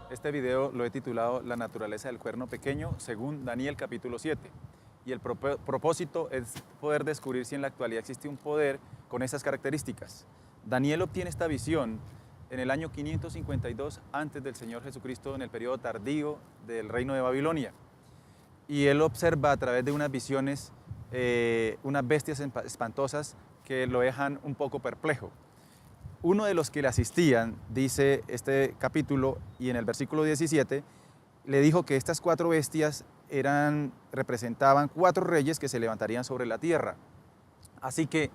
Este video lo he titulado La naturaleza del cuerno pequeño según Daniel capítulo 7. Y el propósito es poder descubrir si en la actualidad existe un poder con estas características. Daniel obtiene esta visión en el año 552 antes del Señor Jesucristo, en el periodo tardío del reino de Babilonia. Y él observa a través de unas visiones unas bestias espantosas que lo dejan un poco perplejo. Uno de los que le asistían, dice este capítulo, y en el versículo 17, le dijo que estas 4 bestias representaban 4 reyes que se levantarían sobre la tierra. Así que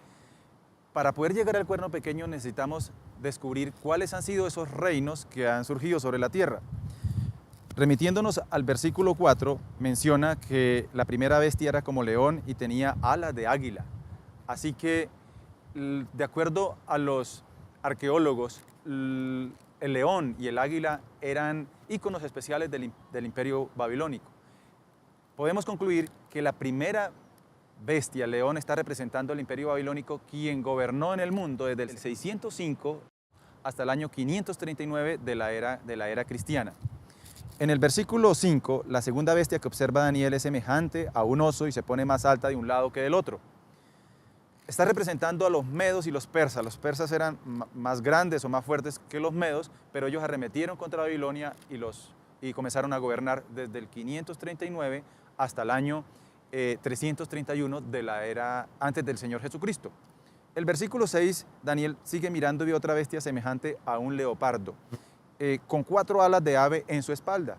para poder llegar al cuerno pequeño necesitamos descubrir cuáles han sido esos reinos que han surgido sobre la tierra. Remitiéndonos al versículo 4, menciona que la primera bestia era como león y tenía alas de águila. Así que, de acuerdo a los arqueólogos, el león y el águila eran íconos especiales del imperio babilónico. Podemos concluir que la primera bestia, el león, está representando el imperio babilónico, quien gobernó en el mundo desde el 605 hasta el año 539 de la era cristiana. En el versículo 5, la segunda bestia que observa Daniel es semejante a un oso y se pone más alta de un lado que del otro. Está representando a los medos y los persas. Los persas eran más grandes o más fuertes que los medos, pero ellos arremetieron contra Babilonia y comenzaron a gobernar desde el 539 hasta el año 331 de la era antes del Señor Jesucristo. El versículo 6, Daniel sigue mirando y ve otra bestia semejante a un leopardo, con 4 alas de ave en su espalda.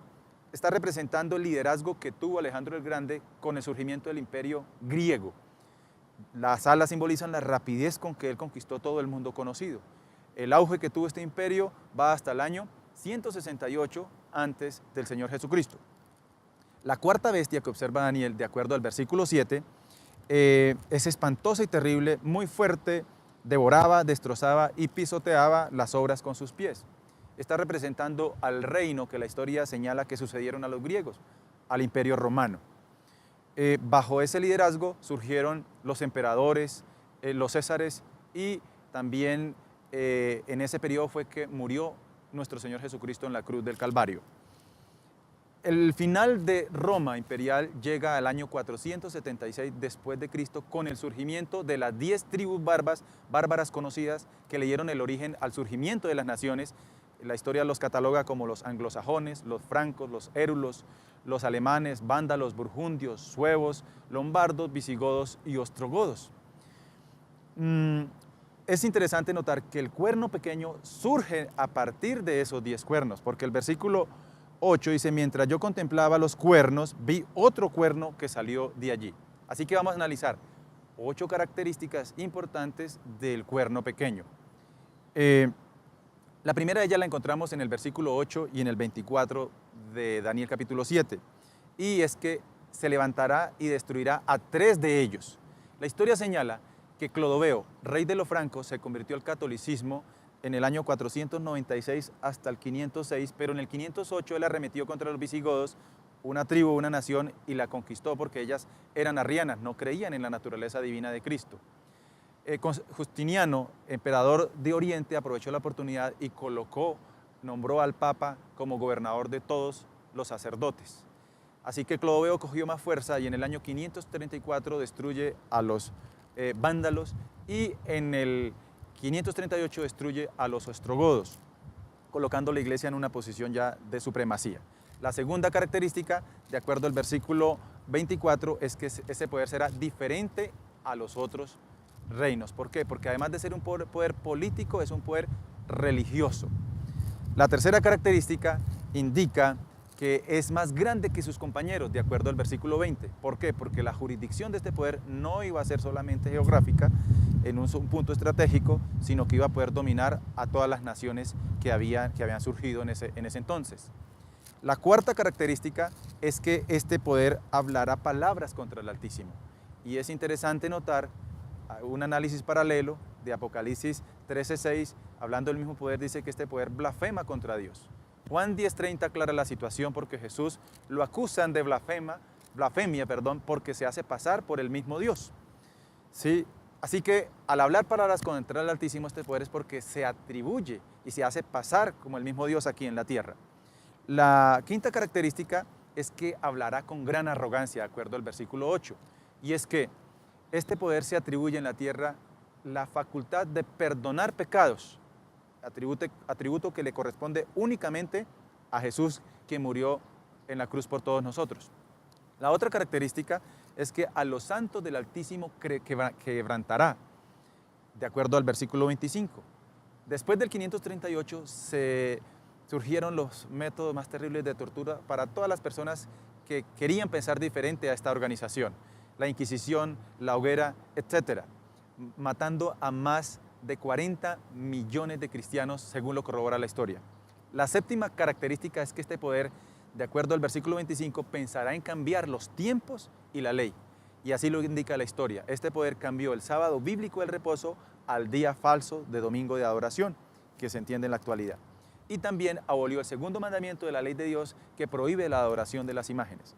Está representando el liderazgo que tuvo Alejandro el Grande con el surgimiento del imperio griego. Las alas simbolizan la rapidez con que él conquistó todo el mundo conocido. El auge que tuvo este imperio va hasta el año 168 antes del Señor Jesucristo. La cuarta bestia que observa Daniel, de acuerdo al versículo 7, es espantosa y terrible, muy fuerte, devoraba, destrozaba y pisoteaba las obras con sus pies. Está representando al reino que la historia señala que sucedieron a los griegos, al imperio romano. Bajo ese liderazgo surgieron los emperadores, los césares, y también en ese periodo fue que murió nuestro Señor Jesucristo en la cruz del Calvario. El final de Roma imperial llega al año 476 después de Cristo, con el surgimiento de las 10 tribus bárbaras conocidas que le dieron el origen al surgimiento de las naciones. La historia los cataloga como los anglosajones, los francos, los érulos, los alemanes, vándalos, burgundios, suevos, lombardos, visigodos y ostrogodos. Es interesante notar que el cuerno pequeño surge a partir de esos 10 cuernos, porque el versículo 8 dice: mientras yo contemplaba los cuernos, vi otro cuerno que salió de allí. Así que vamos a analizar 8 características importantes del cuerno pequeño. La primera de ellas la encontramos en el versículo 8 y en el 24 de Daniel capítulo 7. Y es que se levantará y destruirá a 3 de ellos. La historia señala que Clodoveo, rey de los francos, se convirtió al catolicismo en el año 496 hasta el 506, pero en el 508 él arremetió contra los visigodos, una tribu, una nación, y la conquistó porque ellas eran arrianas, no creían en la naturaleza divina de Cristo. Justiniano, emperador de Oriente, aprovechó la oportunidad y nombró al Papa como gobernador de todos los sacerdotes. Así que Clodoveo cogió más fuerza y en el año 534 destruye a los vándalos, y en el 538 destruye a los ostrogodos, colocando la iglesia en una posición ya de supremacía. La segunda característica, de acuerdo al versículo 24, es que ese poder será diferente a los otros reinos. ¿Por qué? Porque además de ser un poder político, es un poder religioso. La tercera característica indica que es más grande que sus compañeros, de acuerdo al versículo 20. ¿Por qué? Porque la jurisdicción de este poder no iba a ser solamente geográfica, en un punto estratégico, sino que iba a poder dominar a todas las naciones que habían surgido en ese entonces. La cuarta característica es que este poder hablará palabras contra el Altísimo. Y es interesante notar un análisis paralelo de Apocalipsis 13:6, hablando del mismo poder, dice que este poder blasfema contra Dios. Juan 10:30 aclara la situación porque Jesús lo acusan de blasfemia, porque se hace pasar por el mismo Dios. ¿Sí? Así que al hablar palabras contra el Altísimo, este poder es porque se atribuye y se hace pasar como el mismo Dios aquí en la tierra. La quinta característica es que hablará con gran arrogancia, de acuerdo al versículo 8, y es que este poder se atribuye en la tierra la facultad de perdonar pecados, atributo que le corresponde únicamente a Jesús, que murió en la cruz por todos nosotros. La otra característica es que a los santos del Altísimo quebrantará, de acuerdo al versículo 25. Después del 538 surgieron los métodos más terribles de tortura para todas las personas que querían pensar diferente a esta organización. La Inquisición, la hoguera, etc., matando a más de 40 millones de cristianos, según lo corrobora la historia. La séptima característica es que este poder, de acuerdo al versículo 25, pensará en cambiar los tiempos y la ley. Y así lo indica la historia. Este poder cambió el sábado bíblico del reposo al día falso de domingo de adoración, que se entiende en la actualidad. Y también abolió el segundo mandamiento de la ley de Dios, que prohíbe la adoración de las imágenes.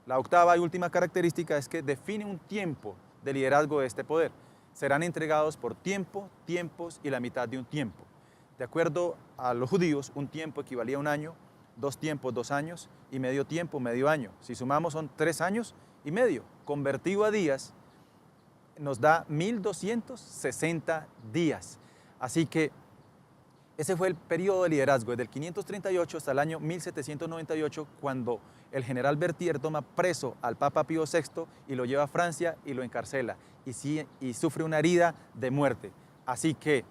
La octava y última característica es que define un tiempo de liderazgo de este poder. Serán entregados por tiempo, tiempos y la mitad de un tiempo. De acuerdo a los judíos, un tiempo equivalía a un año, 2 tiempos, 2 años, y medio tiempo, medio año. Si sumamos son 3 años y medio. Convertido a días, nos da 1260 días. Así que ese fue el periodo de liderazgo, desde el 538 hasta el año 1798, cuando el general Berthier toma preso al Papa Pío VI y lo lleva a Francia y lo encarcela, y sufre una herida de muerte. Así que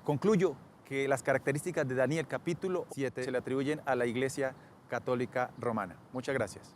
concluyo que las características de Daniel capítulo 7 se le atribuyen a la Iglesia Católica Romana. Muchas gracias.